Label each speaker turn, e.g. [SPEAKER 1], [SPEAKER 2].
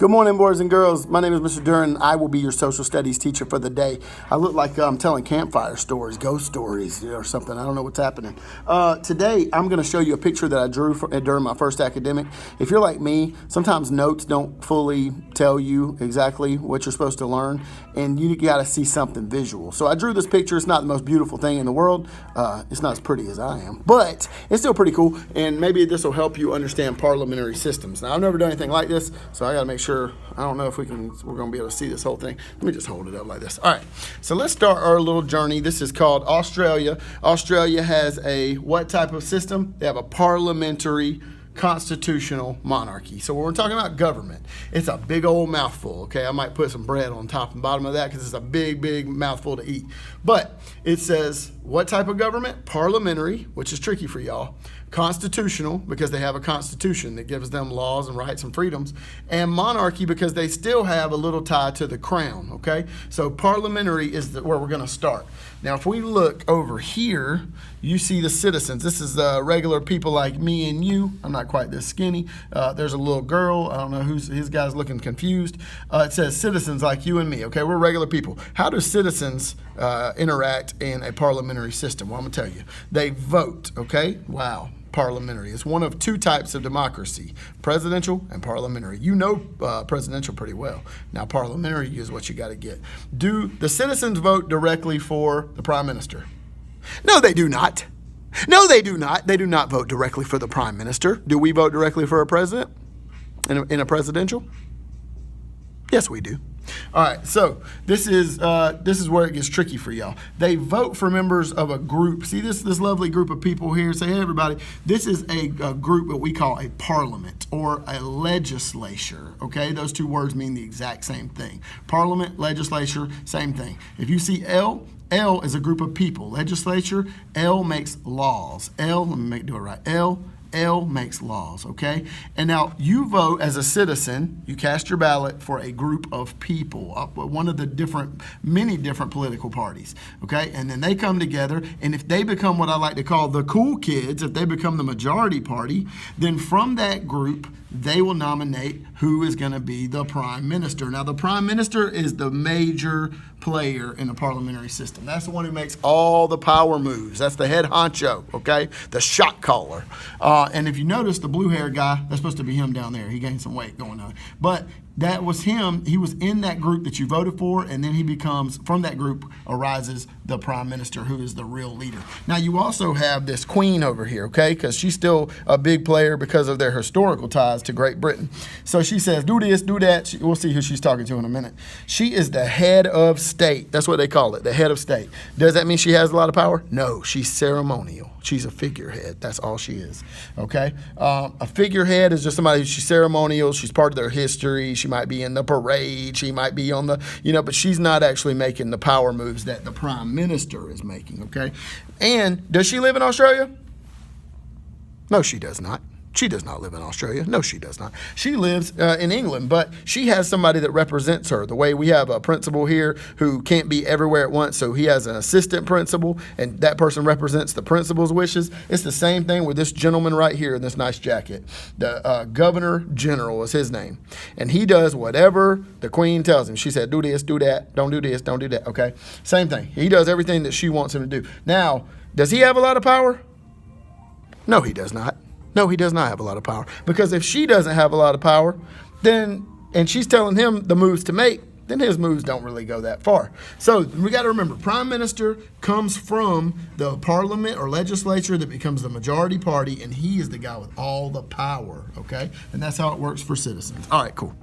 [SPEAKER 1] Good morning, boys and girls. My name is Mr. Duran. I will be your social studies teacher for the day. I look like I'm telling campfire stories, ghost stories, or something. I don't know what's happening. Today, I'm going to show you a picture that I drew during my first academic. If you're like me, sometimes notes don't fully tell you exactly what you're supposed to learn, and you got to see something visual. So I drew this picture. It's not the most beautiful thing in the world. It's not as pretty as I am, but it's still pretty cool, and maybe this will help you understand parliamentary systems. Now, I've never done anything like this, so I got to make sure. I don't know if we're going to be able to see this whole thing. Let me just hold it up like this. All right, so let's start our little journey. This is called Australia. Australia has a what type of system? They have a parliamentary constitutional monarchy. So when we're talking about government, it's a big old mouthful, okay? I might put some bread on top and bottom of that because it's a big, big mouthful to eat. But it says what type of government? Parliamentary, which is tricky for y'all. Constitutional, because they have a constitution that gives them laws and rights and freedoms. And monarchy, because they still have a little tie to the crown, okay? So parliamentary is where we're going to start. Now, if we look over here, you see the citizens. This is regular people like me and you. I'm not quite this skinny. There's a little girl. I don't know his guy's looking confused. It says citizens like you and me, okay? We're regular people. How do citizens interact in a parliamentary system? Well, I'm going to tell you. They vote, okay? Wow. Parliamentary. It's one of two types of democracy, presidential and parliamentary. You know presidential pretty well. Now parliamentary is what you got to get. Do the citizens vote directly for the prime minister? No, they do not. No, they do not. They do not vote directly for the prime minister. Do we vote directly for a president in a presidential? Yes, we do. All right, so this is where it gets tricky for y'all. They vote for members of a group. See this lovely group of people here? Say, hey, everybody. This is a group that we call a parliament or a legislature, okay? Those two words mean the exact same thing. Parliament, legislature, same thing. If you see L is a group of people. Legislature, L makes laws. Let me do it right. L makes laws, okay? And now you vote as a citizen, you cast your ballot for a group of people, one of the many different political parties, okay? And then they come together, and if they become what I like to call the cool kids, if they become the majority party, then from that group, they will nominate who is going to be the prime minister. Now, the prime minister is the major player in the parliamentary system. That's the one who makes all the power moves. That's the head honcho, okay? The shot caller. And if you notice, the blue-haired guy, that's supposed to be him down there. He gained some weight going on. But that was him. He was in that group that you voted for, and then he becomes, from that group arises the prime minister, who is the real leader. Now, you also have this queen over here, okay, because she's still a big player because of their historical ties to Great Britain. So she says, do this, do that. We'll see who she's talking to in a minute. She is the head of state. That's what they call it, the head of state. Does that mean she has a lot of power? No, she's ceremonial. She's a figurehead. That's all she is, okay? A figurehead is just somebody, she's ceremonial. She's part of their history. She might be in the parade. She might be on the, but she's not actually making the power moves that the prime minister is making, okay? And does she live in Australia? No, she does not. She does not live in Australia. No, she does not. She lives in England, but she has somebody that represents her. The way we have a principal here who can't be everywhere at once, so he has an assistant principal, and that person represents the principal's wishes. It's the same thing with this gentleman right here in this nice jacket. The Governor General is his name, and he does whatever the Queen tells him. She said, do this, do that, don't do this, don't do that, okay? Same thing. He does everything that she wants him to do. Now, does he have a lot of power? No, he does not. No, he does not have a lot of power. Because if she doesn't have a lot of power, then, and she's telling him the moves to make, then his moves don't really go that far. So we got to remember, prime minister comes from the parliament or legislature that becomes the majority party, and he is the guy with all the power, okay? And that's how it works for citizens. All right, cool.